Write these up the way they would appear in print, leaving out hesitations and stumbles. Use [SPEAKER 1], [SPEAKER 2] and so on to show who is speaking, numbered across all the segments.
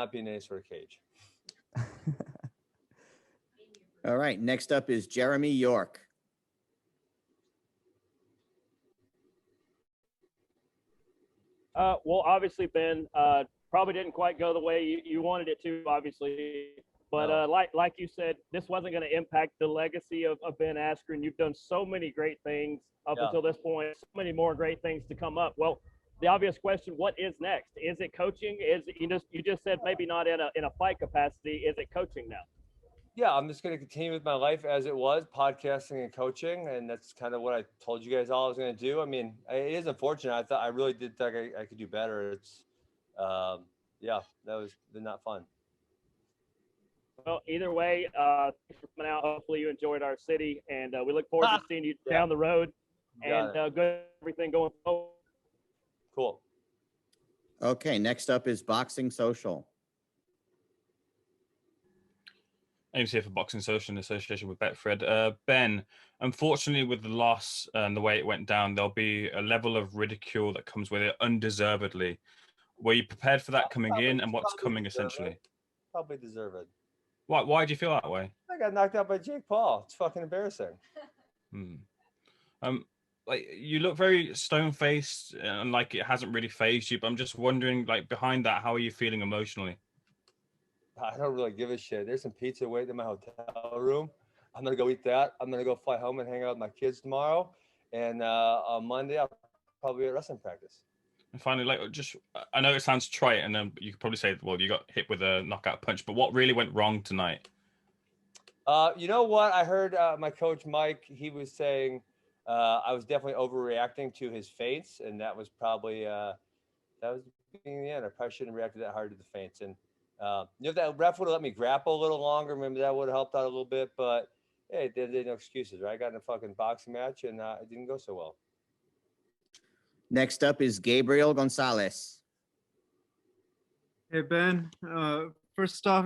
[SPEAKER 1] not be in any sort of cage.
[SPEAKER 2] All right. Next up is Jeremy York.
[SPEAKER 3] Well, obviously, Ben, probably didn't quite go the way you wanted it to, obviously. But
[SPEAKER 1] No.
[SPEAKER 3] like you said, this wasn't going to impact the legacy of Ben Askren. You've done so many great things up until this point, so many more great things to come up. Well, the obvious question, what is next? Is it coaching? Is it, you just said maybe not in a fight capacity. Is it coaching now?
[SPEAKER 1] Yeah, I'm just going to continue with my life as it was, podcasting and coaching, and that's kind of what I told you guys all I was going to do. I mean, it is unfortunate. I really did think I could do better. It's, yeah, that was not fun.
[SPEAKER 3] Well, either way, thanks for coming out. Hopefully you enjoyed our city, and we look forward to seeing you down the road. And good everything going forward.
[SPEAKER 1] Cool.
[SPEAKER 2] Okay. Next up is Boxing Social.
[SPEAKER 4] Ames here for Boxing Social in association with Betfred. Ben, unfortunately, with the loss and the way it went down, there'll be a level of ridicule that comes with it undeservedly. Were you prepared for that coming in, and what's coming essentially?
[SPEAKER 1] Probably deserve it.
[SPEAKER 4] Why do you feel that way?
[SPEAKER 1] I got knocked out by Jake Paul. It's fucking embarrassing.
[SPEAKER 4] Like you look very stone-faced and like it hasn't really phased you, but I'm just wondering, like behind that, how are you feeling emotionally?
[SPEAKER 1] I don't really give a shit. There's some pizza waiting in my hotel room. I'm gonna go eat that. I'm gonna go fly home and hang out with my kids tomorrow. And on Monday, I'll probably be at wrestling practice.
[SPEAKER 4] And finally, like, I know it sounds trite, and then you could probably say, well, you got hit with a knockout punch, but what really went wrong tonight?
[SPEAKER 1] You know what? I heard my coach, Mike, he was saying I was definitely overreacting to his feints, and that was probably, that was the beginning of the end. I probably shouldn't have reacted that hard to the feints. And, if that ref would have let me grapple a little longer, maybe that would have helped out a little bit, but hey, there's no excuses, right? I got in a fucking boxing match, and it didn't go so well.
[SPEAKER 2] Next up is Gabriel Gonzalez.
[SPEAKER 5] Hey, Ben. First off,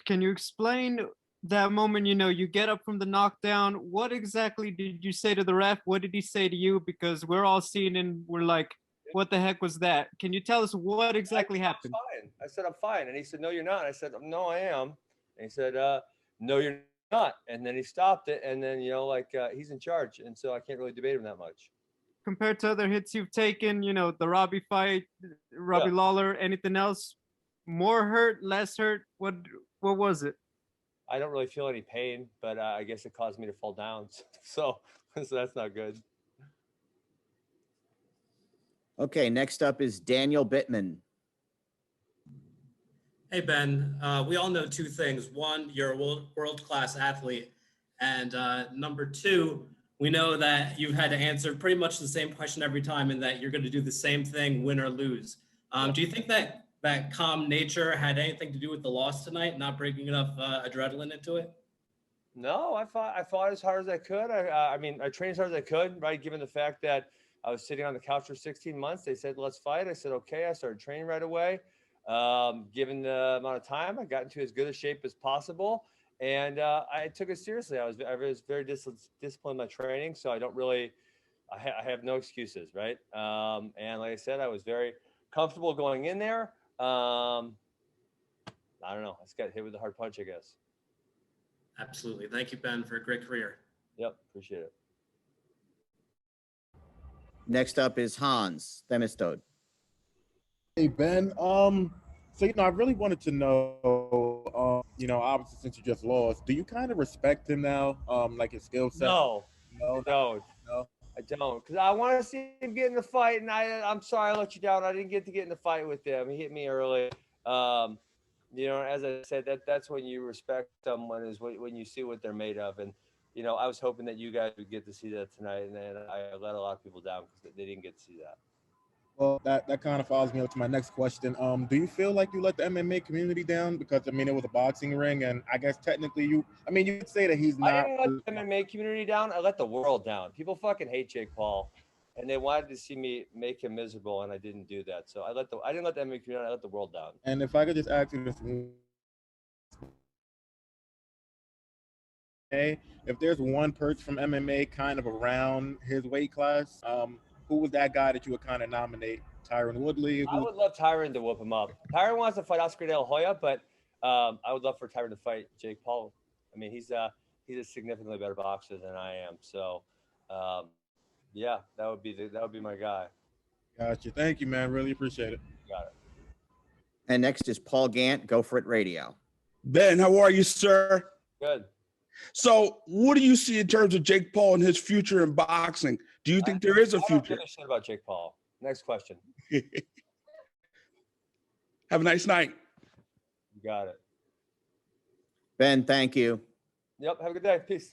[SPEAKER 5] can you explain that moment, you get up from the knockdown? What exactly did you say to the ref? What did he say to you? Because we're all seeing and we're like, what the heck was that? Can you tell us what exactly happened?
[SPEAKER 1] Fine. I said, I'm fine. And he said, no, you're not. I said, no, I am. And he said, no, you're not. And then he stopped it. And then, he's in charge. And so I can't really debate him that much.
[SPEAKER 5] Compared to other hits you've taken, the Robbie fight, Robbie Lawler, anything else? More hurt, less hurt? What was it?
[SPEAKER 1] I don't really feel any pain, but I guess it caused me to fall down. So that's not good.
[SPEAKER 2] Okay, next up is Daniel Bittman.
[SPEAKER 6] Hey, Ben. We all know two things. One, you're a world-class athlete. And number two, we know that you've had to answer pretty much the same question every time and that you're going to do the same thing, win or lose. Do you think that calm nature had anything to do with the loss tonight, not bringing enough adrenaline into it?
[SPEAKER 1] No, I fought as hard as I could. I trained as hard as I could, right? Given the fact that I was sitting on the couch for 16 months, they said, let's fight. I said, okay. I started training right away. Given the amount of time, I got into as good a shape as possible. And I took it seriously. I was very disciplined in my training. So I don't really, I have no excuses, right? And like I said, I was very comfortable going in there. I don't know. I just got hit with a hard punch, I guess.
[SPEAKER 6] Absolutely. Thank you, Ben, for a great career.
[SPEAKER 1] Yep. Appreciate it.
[SPEAKER 2] Next up is Hans Themistode.
[SPEAKER 7] Hey, Ben. So, I really wanted to know, obviously since you just lost, do you kind of respect him now? Like his skill set?
[SPEAKER 1] No, I don't. Because I want to see him get in the fight, and I'm sorry I let you down. I didn't get in the fight with him. He hit me early. As I said, that's when you respect someone is when you see what they're made of. And, I was hoping that you guys would get to see that tonight, and then I let a lot of people down because they didn't get to see that.
[SPEAKER 7] Well, that kind of follows me up to my next question. Do you feel like you let the MMA community down? Because, it was a boxing ring, and I guess technically you could say that he's not.
[SPEAKER 1] I didn't let the MMA community down. I let the world down. People fucking hate Jake Paul, and they wanted to see me make him miserable, and I didn't do that. So I didn't let the MMA community. I let the world down.
[SPEAKER 7] And if I could just ask you this. If there's one perch from MMA kind of around his weight class, who was that guy that you would kind of nominate Tyron Woodley?
[SPEAKER 1] I would love Tyron to whoop him up. Tyron wants to fight Askren De La Hoya, but I would love for Tyron to fight Jake Paul. I mean, he's a significantly better boxer than I am. So, yeah, that would be my guy.
[SPEAKER 7] Gotcha. Thank you, man. Really appreciate it.
[SPEAKER 1] Got it.
[SPEAKER 2] And next is Paul Gant, Go For It Radio.
[SPEAKER 8] Ben, how are you, sir?
[SPEAKER 1] Good.
[SPEAKER 8] So, what do you see in terms of Jake Paul and his future in boxing? Do you think there is a
[SPEAKER 1] I don't
[SPEAKER 8] future?
[SPEAKER 1] give a shit about Jake Paul. Next question.
[SPEAKER 8] Have a nice night.
[SPEAKER 1] You got it.
[SPEAKER 2] Ben, thank you.
[SPEAKER 1] Yep. Have a good day. Peace.